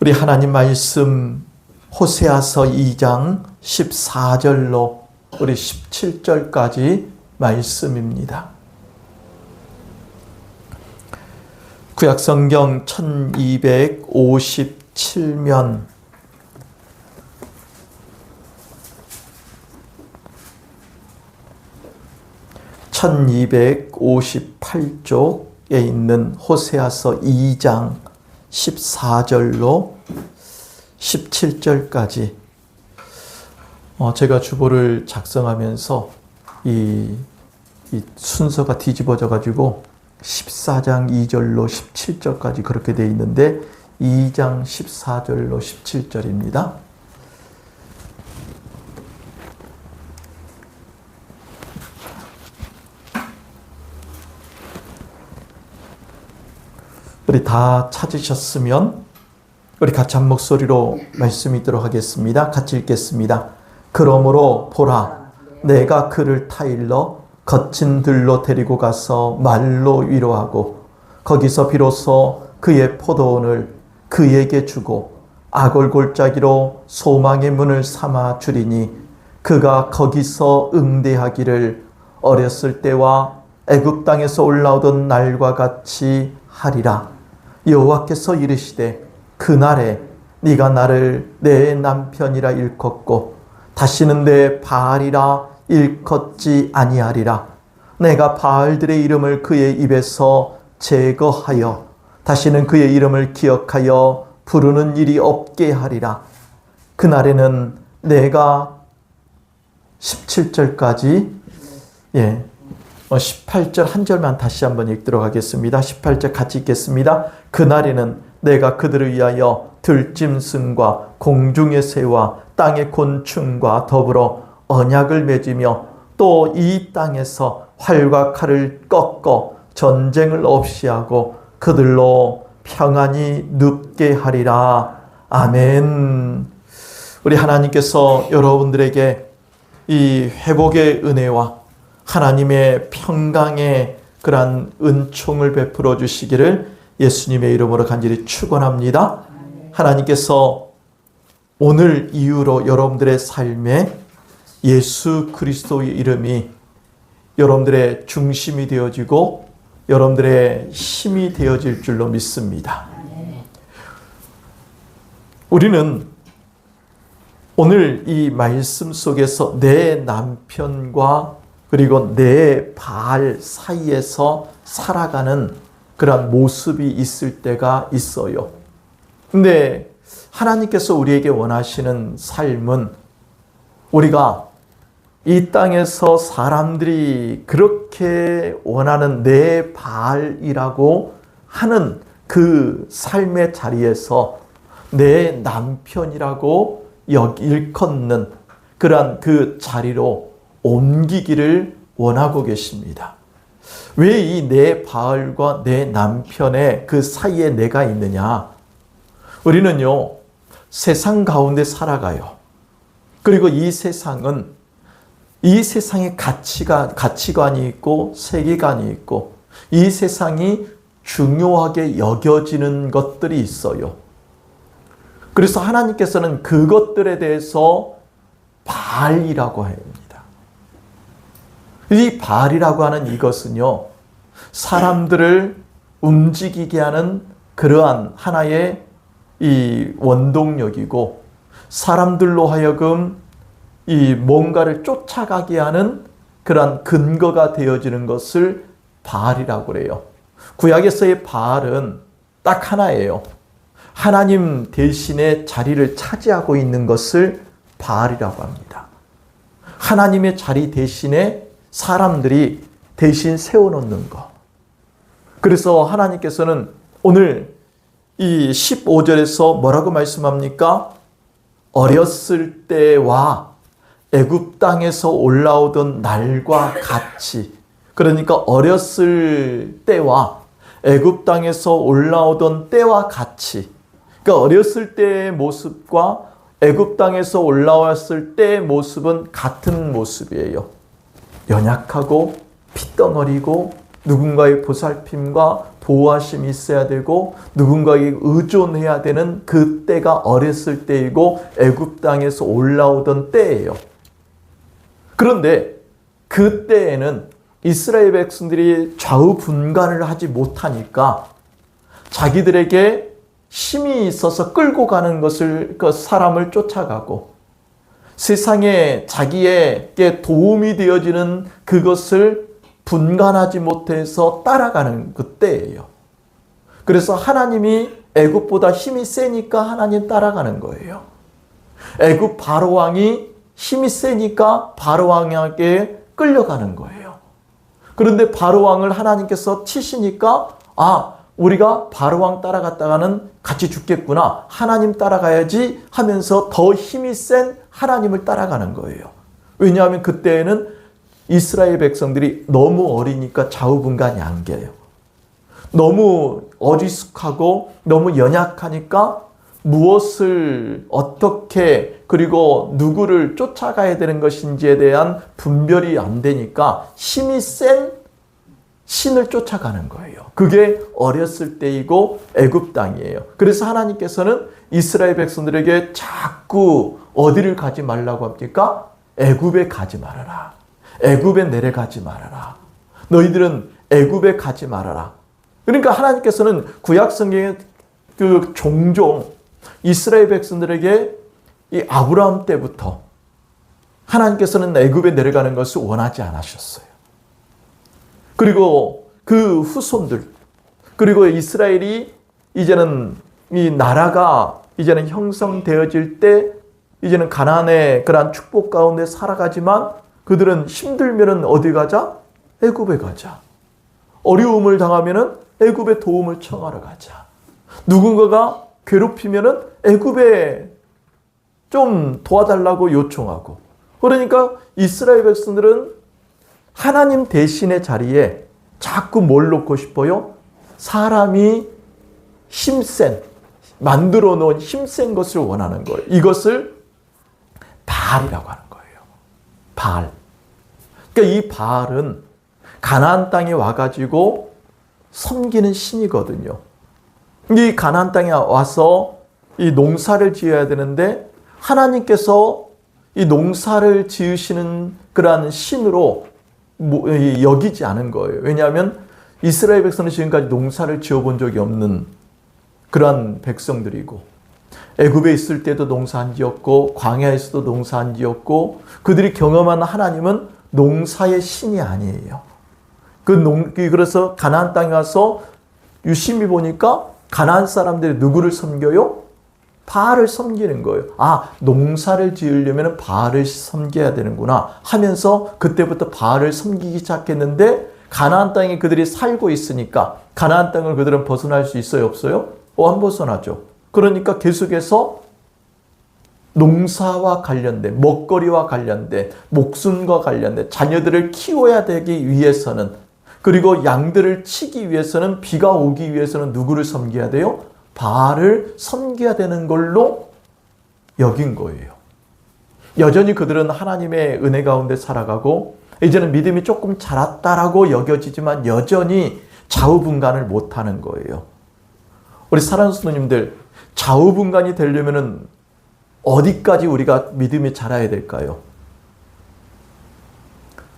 우리 하나님 말씀 호세아서 2장 14절로 우리 17절까지 말씀입니다. 구약성경 1257면 1258쪽에 있는 호세아서 2장 14절로 17절까지 제가 주보를 작성하면서 이 순서가 뒤집어져 가지고 14장 2절로 17절까지 그렇게 되어 있는데 2장 14절로 17절입니다. 우리 다 찾으셨으면 우리 같이 한 목소리로 말씀 읽도록 하겠습니다. 같이 읽겠습니다. 그러므로 보라, 내가 그를 타일러 거친 들로 데리고 가서 말로 위로하고 거기서 비로소 그의 포도원을 그에게 주고 악을 골짜기로 소망의 문을 삼아 주리니 그가 거기서 응대하기를 어렸을 때와 애굽 땅에서 올라오던 날과 같이 하리라. 여호와께서 이르시되 그날에 네가 나를 내 남편이라 일컫고 다시는 내 바알이라 일컫지 아니하리라. 내가 바알들의 이름을 그의 입에서 제거하여 다시는 그의 이름을 기억하여 부르는 일이 없게 하리라. 그날에는 내가 17절까지 18절 한 절만 다시 한번 읽도록 하겠습니다. 18절 같이 읽겠습니다. 그날에는 내가 그들을 위하여 들짐승과 공중의 새와 땅의 곤충과 더불어 언약을 맺으며 또 이 땅에서 활과 칼을 꺾어 전쟁을 없이 하고 그들로 평안히 눕게 하리라. 아멘. 우리 하나님께서 여러분들에게 이 회복의 은혜와 하나님의 평강의 그러한 은총을 베풀어 주시기를 예수님의 이름으로 간절히 축원합니다. 하나님께서 오늘 이후로 여러분들의 삶에 예수 그리스도의 이름이 여러분들의 중심이 되어지고 여러분들의 힘이 되어질 줄로 믿습니다. 우리는 오늘 이 말씀 속에서 내 남편과 그리고 내 바알 사이에서 살아가는 그런 모습이 있을 때가 있어요. 근데 하나님께서 우리에게 원하시는 삶은 우리가 이 땅에서 사람들이 그렇게 원하는 내 바알이라고 하는 그 삶의 자리에서 내 남편이라고 일컫는 그러한 그 자리로 옮기기를 원하고 계십니다. 왜 이 내 바알과 내 남편의 그 사이에 내가 있느냐? 우리는요, 세상 가운데 살아가요. 그리고 이 세상은 이 세상에 가치관이 있고 세계관이 있고 이 세상이 중요하게 여겨지는 것들이 있어요. 그래서 하나님께서는 그것들에 대해서 바알이라고 합니다. 이 바알이라고 하는 이것은요, 사람들을 움직이게 하는 그러한 하나의 이 원동력이고 사람들로 하여금 이 뭔가를 쫓아가게 하는 그러한 근거가 되어지는 것을 바알이라고 그래요. 구약에서의 바알은 딱 하나예요. 하나님 대신에 자리를 차지하고 있는 것을 바알이라고 합니다. 하나님의 자리 대신에 사람들이 대신 세워놓는 것. 그래서 하나님께서는 오늘 이 15절에서 뭐라고 말씀합니까? 어렸을 때와 애굽 땅에서 올라오던 날과 같이, 그러니까 어렸을 때와 애굽 땅에서 올라오던 때와 같이, 그러니까 어렸을 때의 모습과 애굽 땅에서 올라왔을 때의 모습은 같은 모습이에요. 연약하고 피덩어리고 누군가의 보살핌과 보호하심이 있어야 되고 누군가에게 의존해야 되는 그 때가 어렸을 때이고 애굽 땅에서 올라오던 때예요. 그런데 그 때에는 이스라엘 백성들이 좌우분간을 하지 못하니까 자기들에게 힘이 있어서 끌고 가는 것을 그 사람을 쫓아가고 세상에 자기에게 도움이 되어지는 그것을 분간하지 못해서 따라가는 그때예요. 그래서 하나님이 애굽보다 힘이 세니까 하나님 따라가는 거예요. 애굽 바로왕이 힘이 세니까 바로왕에게 끌려가는 거예요. 그런데 바로왕을 하나님께서 치시니까 우리가 바로왕 따라갔다가는 같이 죽겠구나. 하나님 따라가야지 하면서 더 힘이 센 하나님을 따라가는 거예요. 왜냐하면 그때에는 이스라엘 백성들이 너무 어리니까 좌우분간이 안 돼요. 너무 어리숙하고 너무 연약하니까 무엇을 어떻게 그리고 누구를 쫓아가야 되는 것인지에 대한 분별이 안 되니까 힘이 센 신을 쫓아가는 거예요. 그게 어렸을 때이고 애굽 땅이에요. 그래서 하나님께서는 이스라엘 백성들에게 자꾸 어디를 가지 말라고 합니까? 애굽에 가지 말아라. 애굽에 내려가지 말아라. 너희들은 애굽에 가지 말아라. 그러니까 하나님께서는 구약 성경에 그 종종 이스라엘 백성들에게 이 아브라함 때부터 하나님께서는 애굽에 내려가는 것을 원하지 않으셨어요. 그리고 그 후손들, 그리고 이스라엘이 이제는 이 나라가 이제는 형성되어질 때 이제는 가나안의 그러한 축복 가운데 살아가지만 그들은 힘들면은 어디 가자? 애굽에 가자. 어려움을 당하면은 애굽에 도움을 청하러 가자. 누군가가 괴롭히면은 애굽에 좀 도와달라고 요청하고. 그러니까 이스라엘 백성들은 하나님 대신의 자리에 자꾸 뭘 놓고 싶어요? 사람이 힘센, 만들어 놓은 힘센 것을 원하는 거예요. 이것을 바알이라고 하는 거예요. 바알. 그러니까 이 바알은 가나안 땅에 와가지고 섬기는 신이거든요. 이 가나안 땅에 와서 이 농사를 지어야 되는데 하나님께서 이 농사를 지으시는 그러한 신으로 여기지 않은 거예요. 왜냐하면 이스라엘 백성은 지금까지 농사를 지어본 적이 없는 그러한 백성들이고 애굽에 있을 때도 농사 안 지었고 광야에서도 농사 안 지었고 그들이 경험한 하나님은 농사의 신이 아니에요. 그래서 가나안 땅에 와서 유심히 보니까 가나안 사람들이 누구를 섬겨요? 바알을 섬기는 거예요. 농사를 지으려면 바알을 섬겨야 되는구나 하면서 그때부터 바알을 섬기기 시작했는데 가나안 땅에 그들이 살고 있으니까 가나안 땅을 그들은 벗어날 수 있어요? 없어요? 안 벗어나죠. 그러니까 계속해서 농사와 관련된 먹거리와 관련된 목숨과 관련된 자녀들을 키워야 되기 위해서는 그리고 양들을 치기 위해서는 비가 오기 위해서는 누구를 섬겨야 돼요? 바알을 섬겨야 되는 걸로 여긴 거예요. 여전히 그들은 하나님의 은혜 가운데 살아가고 이제는 믿음이 조금 자랐다라고 여겨지지만 여전히 좌우분간을 못하는 거예요. 우리 사랑하는 성도님들, 좌우분간이 되려면 어디까지 우리가 믿음이 자라야 될까요?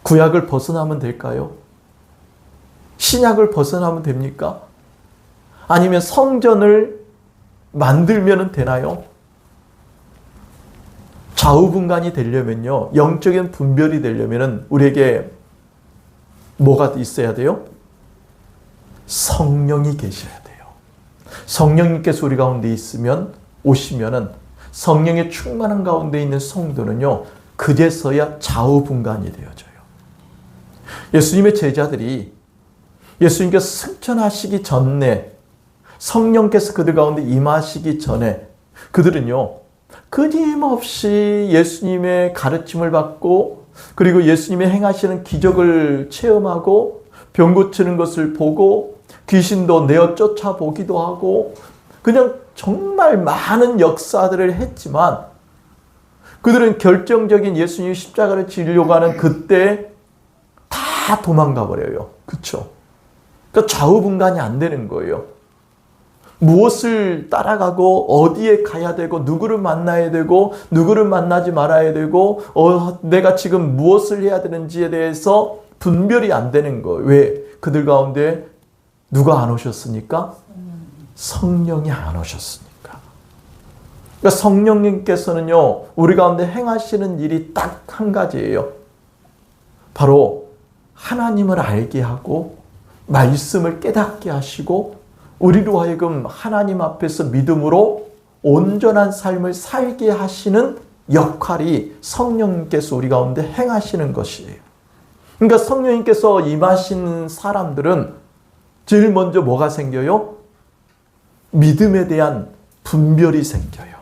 구약을 벗어나면 될까요? 신약을 벗어나면 됩니까? 아니면 성전을 만들면 되나요? 좌우분간이 되려면요, 영적인 분별이 되려면 우리에게 뭐가 있어야 돼요? 성령이 계셔야 돼요. 성령님께서 우리 가운데 오시면은 성령의 충만한 가운데 있는 성도는요, 그제서야 좌우분간이 되어져요. 예수님의 제자들이 예수님께서 승천하시기 전에 성령께서 그들 가운데 임하시기 전에 그들은요, 끊임없이 예수님의 가르침을 받고 그리고 예수님의 행하시는 기적을 체험하고 병 고치는 것을 보고 귀신도 내어 쫓아보기도 하고 그냥 정말 많은 역사들을 했지만 그들은 결정적인 예수님 십자가를 지려고 하는 그때 다 도망가 버려요. 그렇죠? 그러니까 좌우분간이 안 되는 거예요. 무엇을 따라가고 어디에 가야 되고 누구를 만나야 되고 누구를 만나지 말아야 되고 내가 지금 무엇을 해야 되는지에 대해서 분별이 안 되는 거예요. 왜? 그들 가운데 누가 안 오셨습니까? 성령이 안 오셨으니까. 그러니까 성령님께서는요, 우리 가운데 행하시는 일이 딱 한 가지예요. 바로 하나님을 알게 하고 말씀을 깨닫게 하시고 우리로 하여금 하나님 앞에서 믿음으로 온전한 삶을 살게 하시는 역할이 성령님께서 우리 가운데 행하시는 것이에요. 그러니까 성령님께서 임하신 사람들은 제일 먼저 뭐가 생겨요? 믿음에 대한 분별이 생겨요.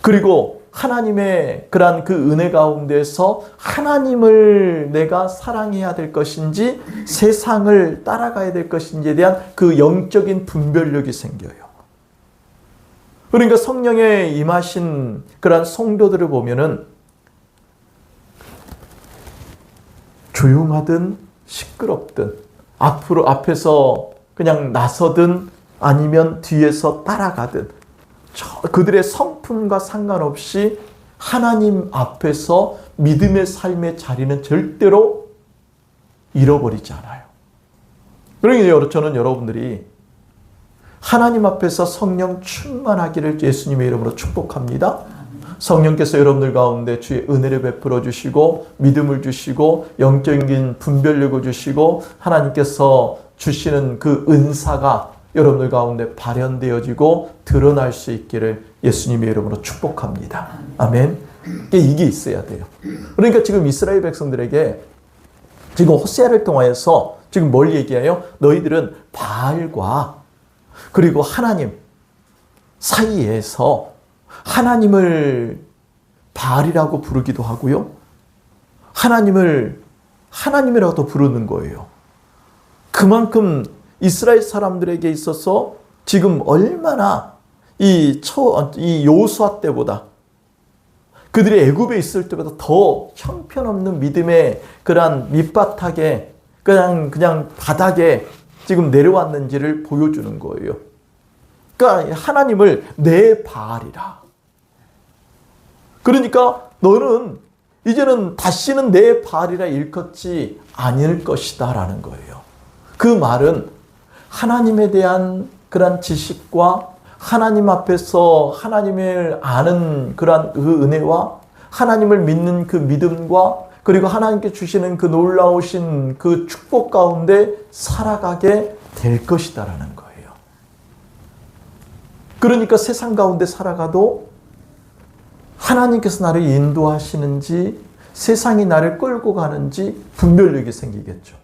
그리고 하나님의 그러한 그 은혜 가운데서 하나님을 내가 사랑해야 될 것인지 세상을 따라가야 될 것인지에 대한 그 영적인 분별력이 생겨요. 그러니까 성령에 임하신 그러한 성도들을 보면은 조용하든 시끄럽든 앞에서 그냥 나서든 아니면 뒤에서 따라가든 그들의 성품과 상관없이 하나님 앞에서 믿음의 삶의 자리는 절대로 잃어버리지 않아요. 그러니까 저는 여러분들이 하나님 앞에서 성령 충만하기를 예수님의 이름으로 축복합니다. 성령께서 여러분들 가운데 주의 은혜를 베풀어 주시고 믿음을 주시고 영적인 분별력을 주시고 하나님께서 주시는 그 은사가 여러분들 가운데 발현되어지고 드러날 수 있기를 예수님의 이름으로 축복합니다. 아멘. 이게 있어야 돼요. 그러니까 지금 이스라엘 백성들에게 지금 호세아를 통하여서 지금 뭘 얘기해요? 너희들은 바알과 그리고 하나님 사이에서 하나님을 바알이라고 부르기도 하고요. 하나님을 하나님이라고 부르는 거예요. 그만큼 이스라엘 사람들에게 있어서 지금 얼마나 이 여호수아 때보다 그들이 애굽에 있을 때보다 더 형편없는 믿음의 그러한 밑바닥에 그냥 바닥에 지금 내려왔는지를 보여주는 거예요. 그러니까 하나님을 내 바알이라. 그러니까 너는 이제는 다시는 내 바알이라 일컫지 아닐 것이다 라는 거예요. 그 말은 하나님에 대한 그런 지식과 하나님 앞에서 하나님을 아는 그런 그 은혜와 하나님을 믿는 그 믿음과 그리고 하나님께 주시는 그 놀라우신 그 축복 가운데 살아가게 될 것이다라는 거예요. 그러니까 세상 가운데 살아가도 하나님께서 나를 인도하시는지 세상이 나를 끌고 가는지 분별력이 생기겠죠.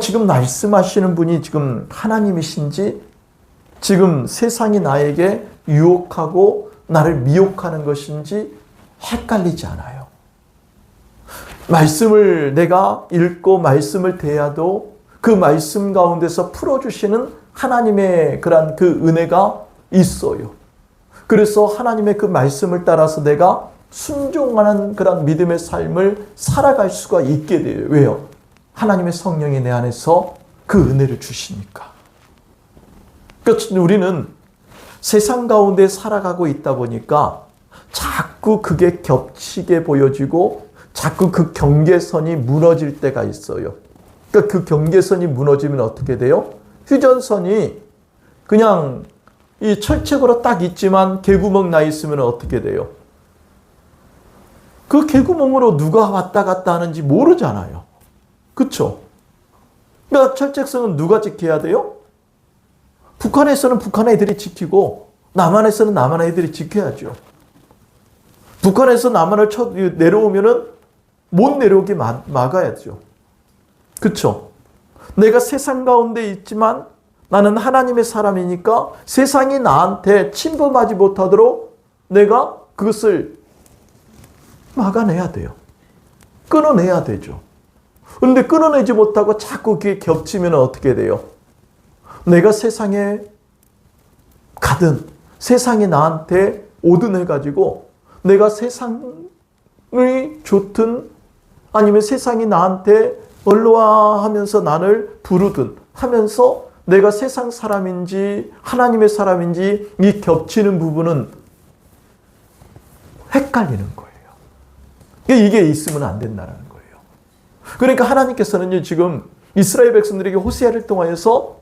지금 말씀하시는 분이 지금 하나님이신지 지금 세상이 나에게 유혹하고 나를 미혹하는 것인지 헷갈리지 않아요. 말씀을 내가 읽고 말씀을 대해도 그 말씀 가운데서 풀어주시는 하나님의 그런 그 은혜가 있어요. 그래서 하나님의 그 말씀을 따라서 내가 순종하는 그런 믿음의 삶을 살아갈 수가 있게 돼요. 왜요? 하나님의 성령이 내 안에서 그 은혜를 주시니까. 그러니까 우리는 세상 가운데 살아가고 있다 보니까 자꾸 그게 겹치게 보여지고 자꾸 그 경계선이 무너질 때가 있어요. 그러니까 그 경계선이 무너지면 어떻게 돼요? 휴전선이 그냥 이 철책으로 딱 있지만 개구멍 나 있으면 어떻게 돼요? 그 개구멍으로 누가 왔다 갔다 하는지 모르잖아요. 그렇죠? 그러니까 철책선은 누가 지켜야 돼요? 북한에서는 북한 애들이 지키고 남한에서는 남한 애들이 지켜야죠. 북한에서 남한을 내려오면은 못 내려오게 막아야죠. 그렇죠? 내가 세상 가운데 있지만 나는 하나님의 사람이니까 세상이 나한테 침범하지 못하도록 내가 그것을 막아내야 돼요. 끊어내야 되죠. 그런데 끊어내지 못하고 자꾸 그게 겹치면 어떻게 돼요? 내가 세상에 가든 세상이 나한테 오든 해가지고 내가 세상이 좋든 아니면 세상이 나한테 얼로와 하면서 나를 부르든 하면서 내가 세상 사람인지 하나님의 사람인지 이 겹치는 부분은 헷갈리는 거예요. 이게 있으면 안 된다는 거예요. 그러니까 하나님께서는 지금 이스라엘 백성들에게 호세아를 통하여서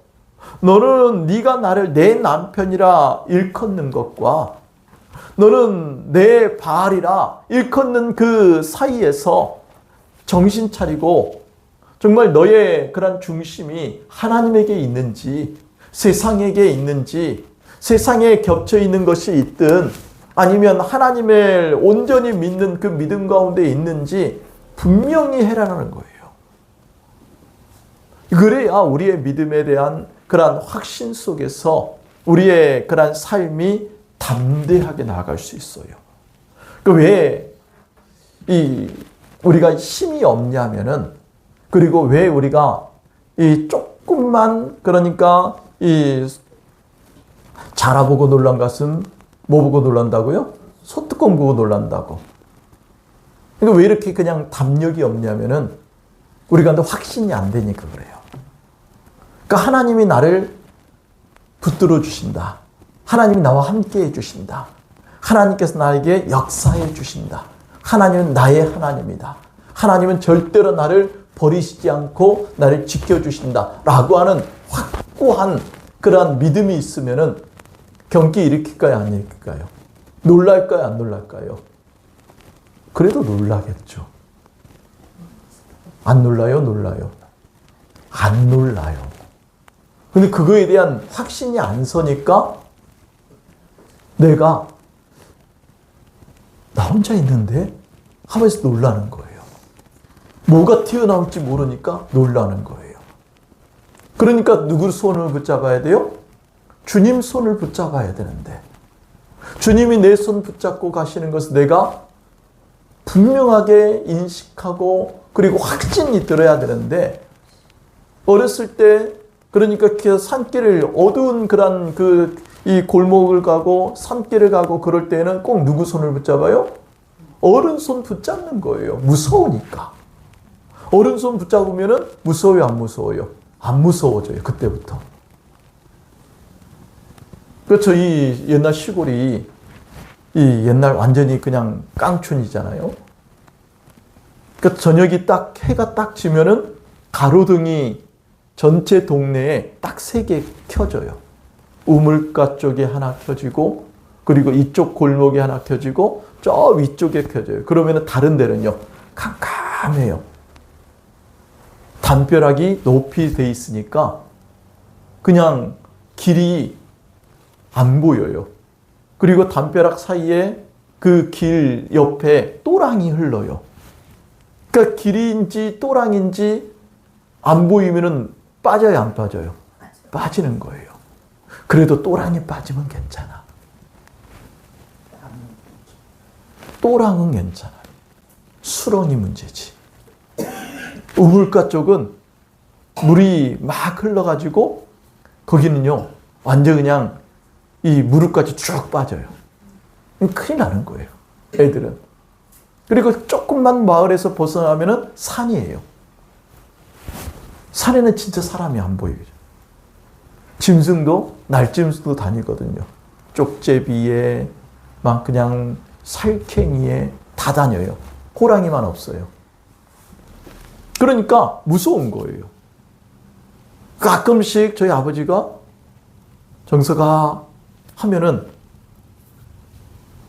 너는 네가 나를 내 남편이라 일컫는 것과 너는 내 바알이라 일컫는 그 사이에서 정신 차리고 정말 너의 그런 중심이 하나님에게 있는지 세상에게 있는지 세상에 겹쳐 있는 것이 있든 아니면 하나님을 온전히 믿는 그 믿음 가운데 있는지 분명히 해라는 거예요. 그래야 우리의 믿음에 대한 그러한 확신 속에서 우리의 그러한 삶이 담대하게 나아갈 수 있어요. 왜 우리가 힘이 없냐면은 그리고 왜 우리가 이 조금만 그러니까 이 자라보고 놀란 것은 뭐 보고 놀란다고요? 소뚜껑 보고 놀란다고. 그러니까 왜 이렇게 그냥 담력이 없냐면은 우리가 확신이 안 되니까 그래요. 그러니까 하나님이 나를 붙들어 주신다. 하나님이 나와 함께 해 주신다. 하나님께서 나에게 역사해 주신다. 하나님은 나의 하나님이다. 하나님은 절대로 나를 버리시지 않고 나를 지켜주신다. 라고 하는 확고한 그러한 믿음이 있으면은 경기 일으킬까요? 안 일으킬까요? 놀랄까요? 안 놀랄까요? 그래도 놀라겠죠. 안 놀라요? 놀라요? 안 놀라요. 근데 그거에 대한 확신이 안 서니까 내가 나 혼자 있는데 하면서 놀라는 거예요. 뭐가 튀어나올지 모르니까 놀라는 거예요. 그러니까 누구 손을 붙잡아야 돼요? 주님 손을 붙잡아야 되는데 주님이 내 손 붙잡고 가시는 것을 내가 분명하게 인식하고 그리고 확신이 들어야 되는데 어렸을 때 그러니까 산길을 어두운 그런 이 골목을 가고 산길을 가고 그럴 때는 꼭 누구 손을 붙잡아요? 어른 손 붙잡는 거예요. 무서우니까. 어른 손 붙잡으면은 무서워요, 안 무서워요? 안 무서워져요, 그때부터. 그렇죠. 이 옛날 시골이 이 옛날 완전히 그냥 깡촌이잖아요. 그러니까 저녁이 딱 해가 딱 지면은 가로등이 전체 동네에 딱 3개 켜져요. 우물가 쪽에 하나 켜지고 그리고 이쪽 골목에 하나 켜지고 저 위쪽에 켜져요. 그러면은 다른 데는요 캄캄해요. 담벼락이 높이 돼 있으니까 그냥 길이 안 보여요. 그리고 담벼락 사이에 그 길 옆에 또랑이 흘러요. 그러니까 길인지 또랑인지 안 보이면은 빠져요, 안 빠져요? 빠지는 거예요. 그래도 또랑이 빠지면 괜찮아. 또랑은 괜찮아요. 수렁이 문제지. 우물가 쪽은 물이 막 흘러가지고 거기는요 완전 그냥 이 무릎까지 쭉 빠져요. 큰일 나는 거예요, 애들은. 그리고 조금만 마을에서 벗어나면은 산이에요. 산에는 진짜 사람이 안 보여요. 짐승도 날짐승도 다니거든요. 쪽제비에 막 그냥 살쾡이에 다 다녀요. 호랑이만 없어요. 그러니까 무서운 거예요. 가끔씩 저희 아버지가 정서가 하면은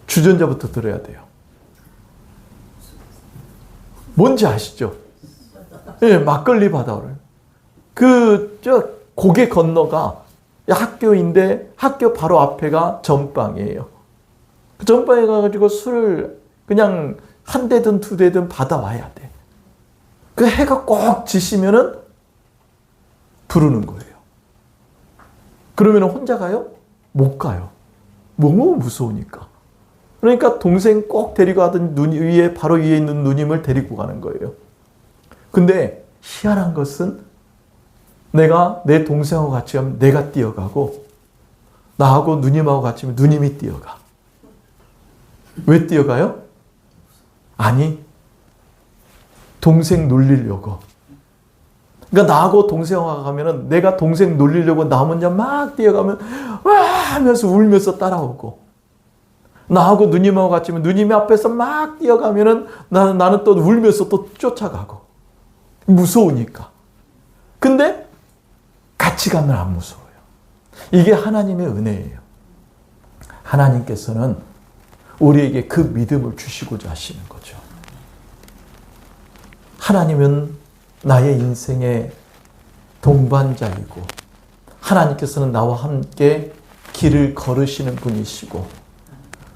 주전자부터 들어야 돼요. 뭔지 아시죠? 예, 막걸리 바다를. 고개 건너가 학교인데 학교 바로 앞에가 전방이에요. 그 전방에 가가지고 술을 그냥 한 대든 2대든 받아와야 돼. 그 해가 꼭 지시면은 부르는 거예요. 그러면 혼자 가요? 못 가요. 너무 무서우니까. 그러니까 동생 꼭 데리고 가던 바로 위에 있는 누님을 데리고 가는 거예요. 근데 희한한 것은 내가 내 동생하고 같이 가면 내가 뛰어가고 나하고 누님하고 같이 가면 누님이 뛰어가. 왜 뛰어가요? 아니, 동생 놀리려고. 그러니까 나하고 동생하고 가면은 내가 동생 놀리려고 나 혼자 막 뛰어가면 와 하면서 울면서 따라오고, 나하고 누님하고 같이 누님이 앞에서 막 뛰어가면은 나는 또 울면서 또 쫓아가고, 무서우니까. 근데 같이 가면 안 무서워요. 이게 하나님의 은혜예요. 하나님께서는 우리에게 그 믿음을 주시고자 하시는 거죠. 하나님은 나의 인생의 동반자이고, 하나님께서는 나와 함께 길을 걸으시는 분이시고,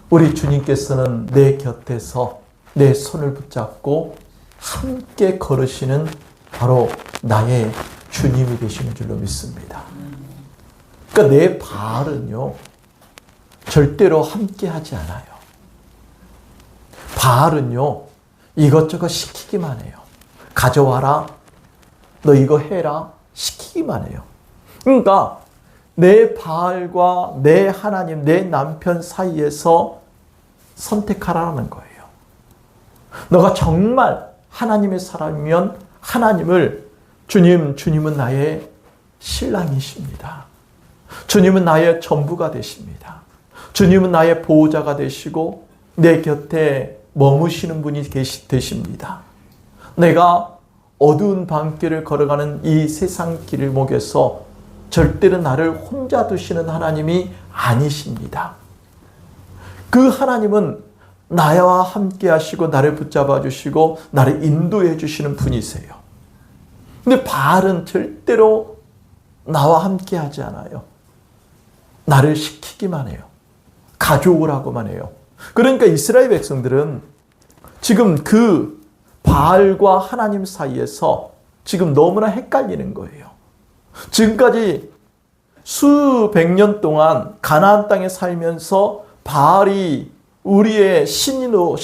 우리 주님께서는 내 곁에서 내 손을 붙잡고 함께 걸으시는 바로 나의 주님이 되시는 줄로 믿습니다. 그러니까 내 바알은요, 절대로 함께 하지 않아요. 바알은요, 이것저것 시키기만 해요. 가져와라, 너 이거 해라, 시키기만 해요. 그러니까 내 바알과 내 하나님, 내 남편 사이에서 선택하라는 거예요. 너가 정말 하나님의 사람이면 하나님을, 주님은 나의 신랑이십니다. 주님은 나의 전부가 되십니다. 주님은 나의 보호자가 되시고 내 곁에 머무시는 분이 되십니다. 내가 어두운 밤길을 걸어가는 이 세상 길목에서 절대로 나를 혼자 두시는 하나님이 아니십니다. 그 하나님은 나와 함께 하시고 나를 붙잡아 주시고 나를 인도해 주시는 분이세요. 근데 바알은 절대로 나와 함께 하지 않아요. 나를 시키기만 해요. 가져오라고만 해요. 그러니까 이스라엘 백성들은 지금 그 바알과 하나님 사이에서 지금 너무나 헷갈리는 거예요. 지금까지 수백 년 동안 가나안 땅에 살면서 바알이 우리의 신으로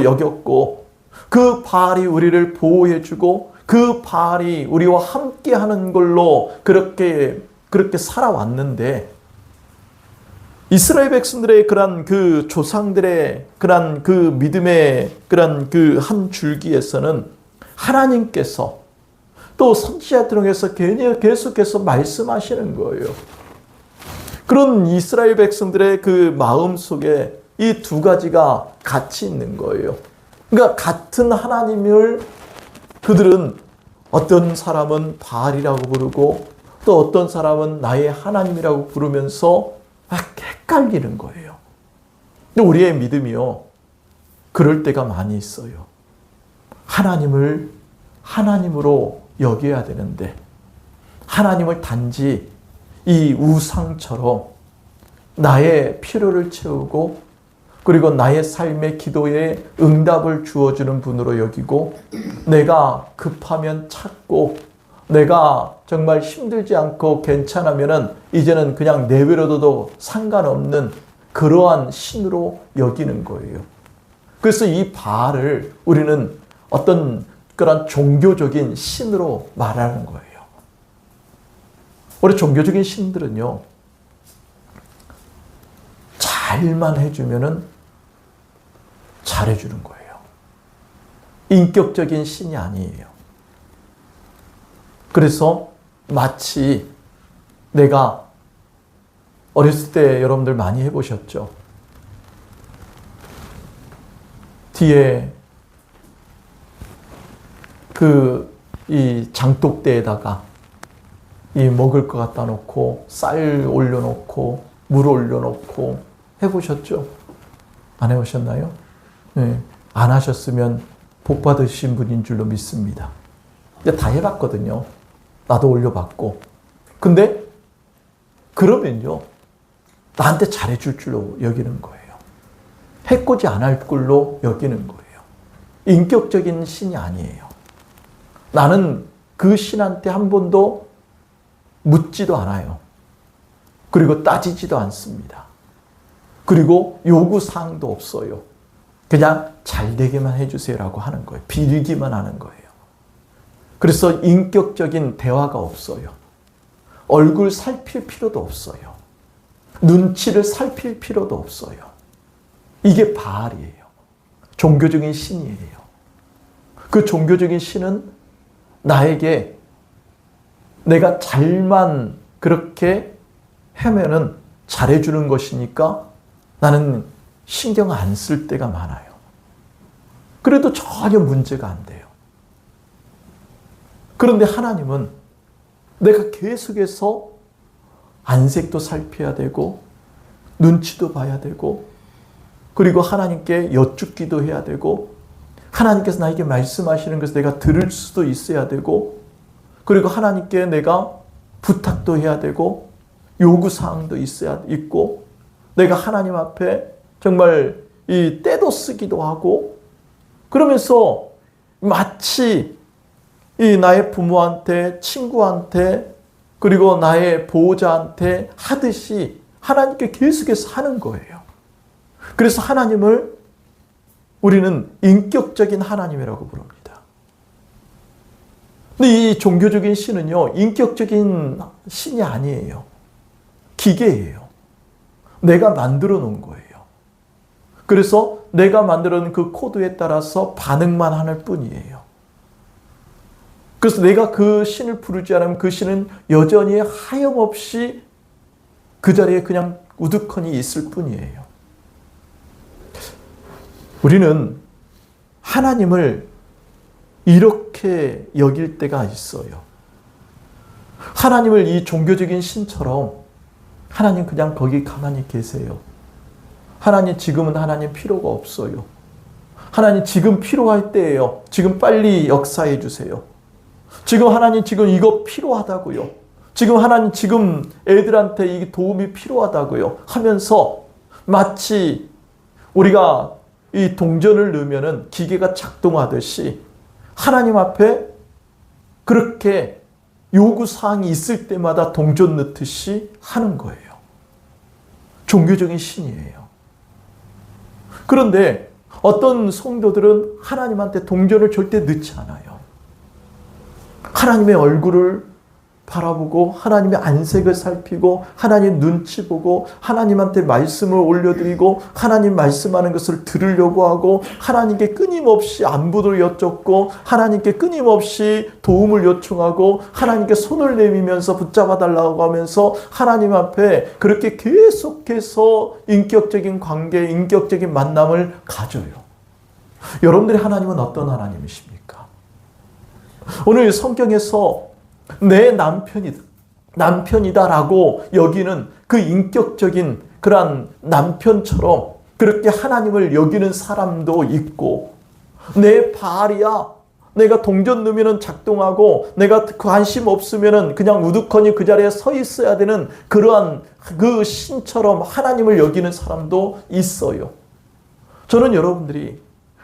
여겼고, 그 바알이 우리를 보호해주고 그 바알이 우리와 함께 하는 걸로 그렇게 살아왔는데, 이스라엘 백성들의 그런 그 조상들의 그런 그 믿음의 그런 그 한 줄기에서는 하나님께서 또 선지자 통해서 계속해서 말씀하시는 거예요. 그런 이스라엘 백성들의 그 마음 속에 이 두 가지가 같이 있는 거예요. 그러니까 같은 하나님을 그들은, 어떤 사람은 바알이라고 부르고 또 어떤 사람은 나의 하나님이라고 부르면서 막 헷갈리는 거예요. 근데 우리의 믿음이요, 그럴 때가 많이 있어요. 하나님을 하나님으로 여겨야 되는데, 하나님을 단지 이 우상처럼 나의 필요를 채우고 그리고 나의 삶의 기도에 응답을 주어주는 분으로 여기고, 내가 급하면 찾고 내가 정말 힘들지 않고 괜찮으면은 이제는 그냥 내버려둬도 상관없는 그러한 신으로 여기는 거예요. 그래서 이 바알을 우리는 어떤 그런 종교적인 신으로 말하는 거예요. 우리 종교적인 신들은요, 잘만 해주면은 잘해주는 거예요. 인격적인 신이 아니에요. 그래서 마치 내가 어렸을 때 여러분들 많이 해보셨죠? 뒤에 이 장독대에다가 이 먹을 것 갖다 놓고 쌀 올려놓고 물 올려놓고 해보셨죠? 안 해보셨나요? 네. 안 하셨으면 복 받으신 분인 줄로 믿습니다. 다 해봤거든요. 나도 올려봤고. 근데 그러면요, 나한테 잘해줄 줄로 여기는 거예요. 해코지 안 할 걸로 여기는 거예요. 인격적인 신이 아니에요. 나는 그 신한테 한 번도 묻지도 않아요. 그리고 따지지도 않습니다. 그리고 요구사항도 없어요. 그냥 잘 되게만 해주세요라고 하는 거예요. 빌기만 하는 거예요. 그래서 인격적인 대화가 없어요. 얼굴 살필 필요도 없어요. 눈치를 살필 필요도 없어요. 이게 바알이에요. 종교적인 신이에요. 그 종교적인 신은 나에게 내가 잘만 그렇게 하면은 잘해주는 것이니까 나는 신경 안 쓸 때가 많아요. 그래도 전혀 문제가 안 돼요. 그런데 하나님은 내가 계속해서 안색도 살펴야 되고 눈치도 봐야 되고 그리고 하나님께 여쭙기도 해야 되고 하나님께서 나에게 말씀하시는 것을 내가 들을 수도 있어야 되고 그리고 하나님께 내가 부탁도 해야 되고 요구사항도 있어야 있고 내가 하나님 앞에 정말 이 때도 쓰기도 하고 그러면서 마치 이 나의 부모한테 친구한테 그리고 나의 보호자한테 하듯이 하나님께 계속해서 하는 거예요. 그래서 하나님을 우리는 인격적인 하나님이라고 부릅니다. 근데 이 종교적인 신은요, 인격적인 신이 아니에요. 기계예요. 내가 만들어 놓은 거예요. 그래서 내가 만들어 놓은 그 코드에 따라서 반응만 하는 뿐이에요. 그래서 내가 그 신을 부르지 않으면 그 신은 여전히 하염없이 그 자리에 그냥 우두커니 있을 뿐이에요. 우리는 하나님을 이렇게 여길 때가 있어요. 하나님을 이 종교적인 신처럼 하나님 그냥 거기 가만히 계세요. 하나님 지금은 하나님 필요가 없어요. 하나님 지금 필요할 때예요. 지금 빨리 역사해 주세요. 지금 하나님 지금 이거 필요하다고요. 지금 하나님 지금 애들한테 이 도움이 필요하다고요. 하면서 마치 우리가 이 동전을 넣으면은 기계가 작동하듯이 하나님 앞에 그렇게 요구사항이 있을 때마다 동전 넣듯이 하는 거예요. 종교적인 신이에요. 그런데 어떤 성도들은 하나님한테 동전을 절대 넣지 않아요. 하나님의 얼굴을 바라보고 하나님의 안색을 살피고 하나님 눈치 보고 하나님한테 말씀을 올려드리고 하나님 말씀하는 것을 들으려고 하고 하나님께 끊임없이 안부를 여쭙고 하나님께 끊임없이 도움을 요청하고 하나님께 손을 내밀면서 붙잡아 달라고 하면서 하나님 앞에 그렇게 계속해서 인격적인 관계, 인격적인 만남을 가져요. 여러분들의 하나님은 어떤 하나님이십니까? 오늘 성경에서 내 남편이다라고 여기는 그 인격적인 그러한 남편처럼 그렇게 하나님을 여기는 사람도 있고 내 바알이야. 내가 동전 넣으면 작동하고 내가 관심 없으면 그냥 우두커니 그 자리에 서 있어야 되는 그러한 그 신처럼 하나님을 여기는 사람도 있어요. 저는 여러분들이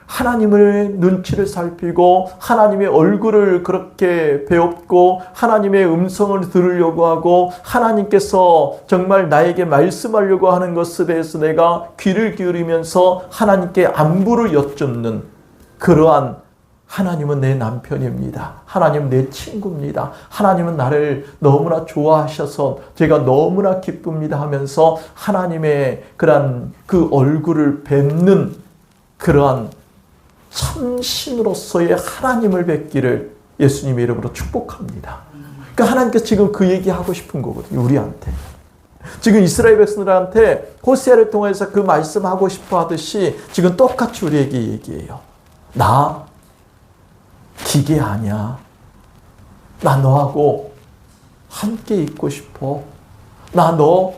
하나님을 눈치를 살피고 하나님의 얼굴을 그렇게 배웠고 하나님의 음성을 들으려고 하고 하나님께서 정말 나에게 말씀하려고 하는 것에 대해서 내가 귀를 기울이면서 하나님께 안부를 여쭙는 그러한 하나님은 내 남편입니다. 하나님은 내 친구입니다. 하나님은 나를 너무나 좋아하셔서 제가 너무나 기쁩니다 하면서 하나님의 그러한 그 얼굴을 뵙는 그러한 참신으로서의 하나님을 뵙기를 예수님의 이름으로 축복합니다. 그러니까 하나님께서 지금 그 얘기하고 싶은 거거든요. 우리한테. 지금 이스라엘 백성들한테 호세아를 통해서 그 말씀하고 싶어 하듯이 지금 똑같이 우리에게 얘기해요. 나 기계 아니야. 나 너하고 함께 있고 싶어. 나 너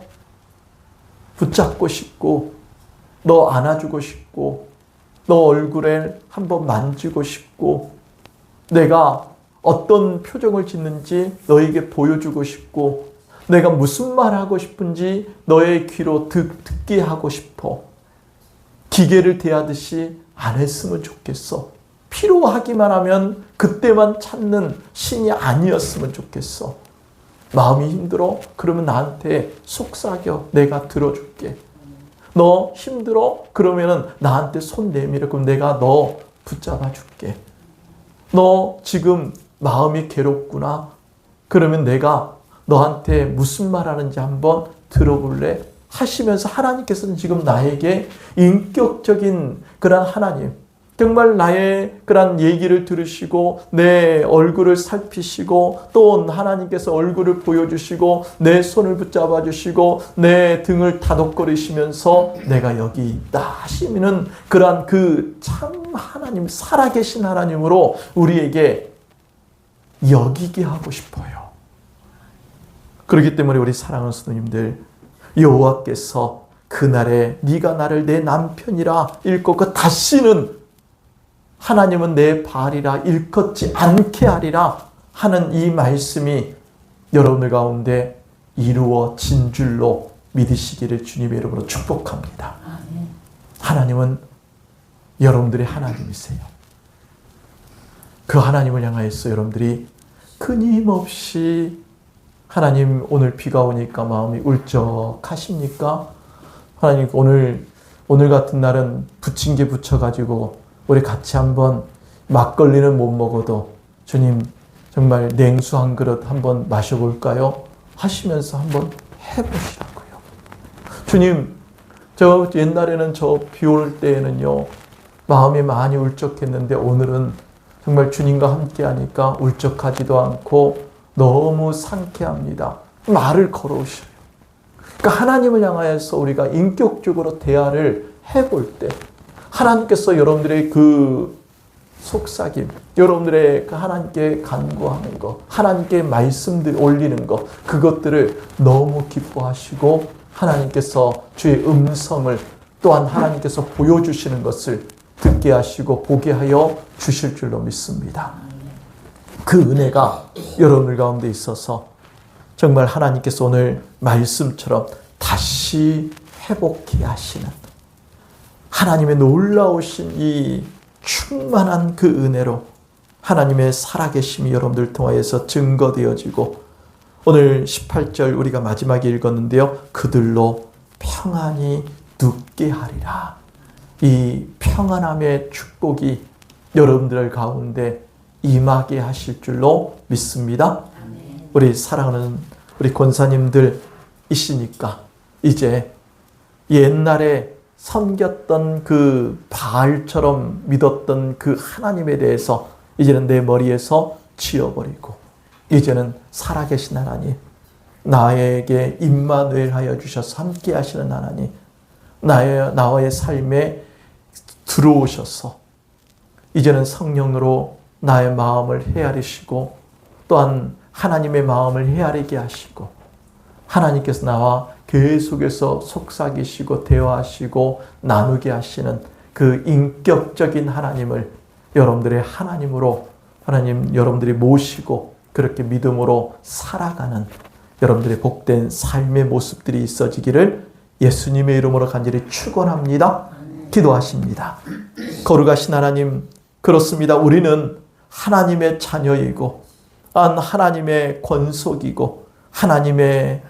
붙잡고 싶고 너 안아주고 싶고 너 얼굴에 한번 만지고 싶고 내가 어떤 표정을 짓는지 너에게 보여주고 싶고 내가 무슨 말 하고 싶은지 너의 귀로 듣게 하고 싶어. 기계를 대하듯이 안 했으면 좋겠어. 필요하기만 하면 그때만 찾는 신이 아니었으면 좋겠어. 마음이 힘들어? 그러면 나한테 속삭여. 내가 들어줄게. 너 힘들어? 그러면은 나한테 손 내밀어. 그럼 내가 너 붙잡아 줄게. 너 지금 마음이 괴롭구나. 그러면 내가 너한테 무슨 말 하는지 한번 들어볼래? 하시면서 하나님께서는 지금 나에게 인격적인 그런 하나님, 정말 나의 그런 얘기를 들으시고 내 얼굴을 살피시고 또 하나님께서 얼굴을 보여주시고 내 손을 붙잡아 주시고 내 등을 다독거리시면서 내가 여기 있다 하시는 그러한 그 참 하나님, 살아계신 하나님으로 우리에게 여기게 하고 싶어요. 그렇기 때문에 우리 사랑하는 성도님들, 여호와께서 그날에 네가 나를 내 남편이라 일컫고 다시는 하나님은 내 발이라 일컫지 않게 하리라 하는 이 말씀이 여러분들 가운데 이루어진 줄로 믿으시기를 주님의 이름으로 축복합니다. 하나님은 여러분들의 하나님이세요. 그 하나님을 향하여서 여러분들이 끊임없이 하나님 오늘 비가 오니까 마음이 울적하십니까? 하나님 오늘 같은 날은 부침개 부쳐가지고 우리 같이 한번 막걸리는 못 먹어도 주님 정말 냉수 한 그릇 한번 마셔볼까요? 하시면서 한번 해보시라고요. 주님, 저 옛날에는 저 비 올 때에는요 마음이 많이 울적했는데 오늘은 정말 주님과 함께 하니까 울적하지도 않고 너무 상쾌합니다. 말을 걸어오셔요. 그러니까 하나님을 향하여서 우리가 인격적으로 대화를 해볼 때 하나님께서 여러분들의 그 속삭임, 여러분들의 그 하나님께 간구하는 것, 하나님께 말씀들 올리는 것, 그것들을 너무 기뻐하시고 하나님께서 주의 음성을 또한 하나님께서 보여주시는 것을 듣게 하시고 보게 하여 주실 줄로 믿습니다. 그 은혜가 여러분들 가운데 있어서 정말 하나님께서 오늘 말씀처럼 다시 회복해 하시는 하나님의 놀라우신 이 충만한 그 은혜로 하나님의 살아계심이 여러분들 통하여서 증거되어지고 오늘 18절 우리가 마지막에 읽었는데요. 그들로 평안히 눕게 하리라. 이 평안함의 축복이 여러분들 가운데 임하게 하실 줄로 믿습니다. 우리 사랑하는 우리 권사님들이시니까 이제 옛날에 섬겼던 그 바알처럼 믿었던 그 하나님에 대해서 이제는 내 머리에서 지워버리고 이제는 살아계신 하나님, 나에게 임마누엘 하여 주셔서 함께 하시는 하나님, 나와의 삶에 들어오셔서 이제는 성령으로 나의 마음을 헤아리시고 또한 하나님의 마음을 헤아리게 하시고 하나님께서 나와 계속해서 속삭이시고 대화하시고 나누게 하시는 그 인격적인 하나님을 여러분들의 하나님으로 하나님 여러분들이 모시고 그렇게 믿음으로 살아가는 여러분들의 복된 삶의 모습들이 있어지기를 예수님의 이름으로 간절히 축원합니다. 기도하십니다. 거룩하신 하나님, 그렇습니다. 우리는 하나님의 자녀이고 하나님의 권속이고 하나님의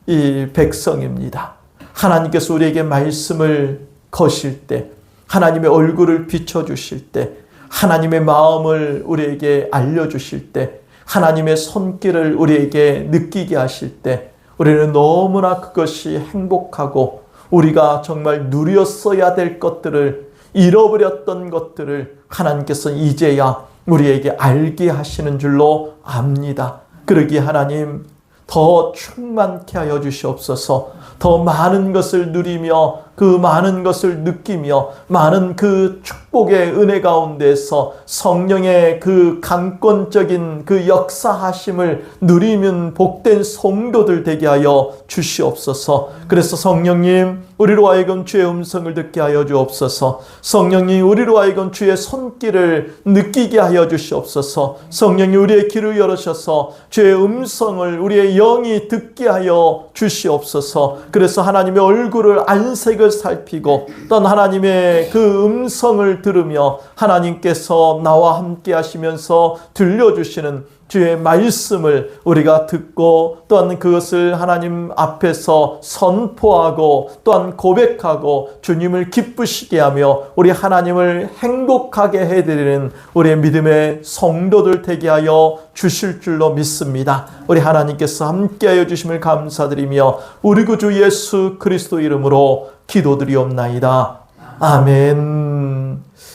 이 백성입니다. 하나님께서 우리에게 말씀을 거실 때, 하나님의 얼굴을 비춰주실 때, 하나님의 마음을 우리에게 알려주실 때, 하나님의 손길을 우리에게 느끼게 하실 때 우리는 너무나 그것이 행복하고 우리가 정말 누렸어야 될 것들을 잃어버렸던 것들을 하나님께서 이제야 우리에게 알게 하시는 줄로 압니다. 그러기에 하나님 더 충만케 하여 주시옵소서. 더 많은 것을 누리며 그 많은 것을 느끼며 많은 그 축복의 은혜 가운데서 성령의 그 강권적인 그 역사하심을 누리면 복된 성도들 되게 하여 주시옵소서. 그래서 성령님 우리로 하여금 주의 음성을 듣게 하여 주옵소서. 성령님 우리로 하여금 주의 손길을 느끼게 하여 주시옵소서. 성령님 우리의 귀를 열으셔서 주의 음성을 우리의 영이 듣게 하여 주시옵소서. 그래서 하나님의 얼굴을 안색을 살피고 또 하나님의 그 음성을 들으며 하나님께서 나와 함께 하시면서 들려주시는 주의 말씀을 우리가 듣고 또한 그것을 하나님 앞에서 선포하고 또한 고백하고 주님을 기쁘시게 하며 우리 하나님을 행복하게 해드리는 우리의 믿음의 성도들 되게 하여 주실 줄로 믿습니다. 우리 하나님께서 함께하여 주심을 감사드리며 우리 구주 예수 그리스도 이름으로 기도드리옵나이다. 아멘.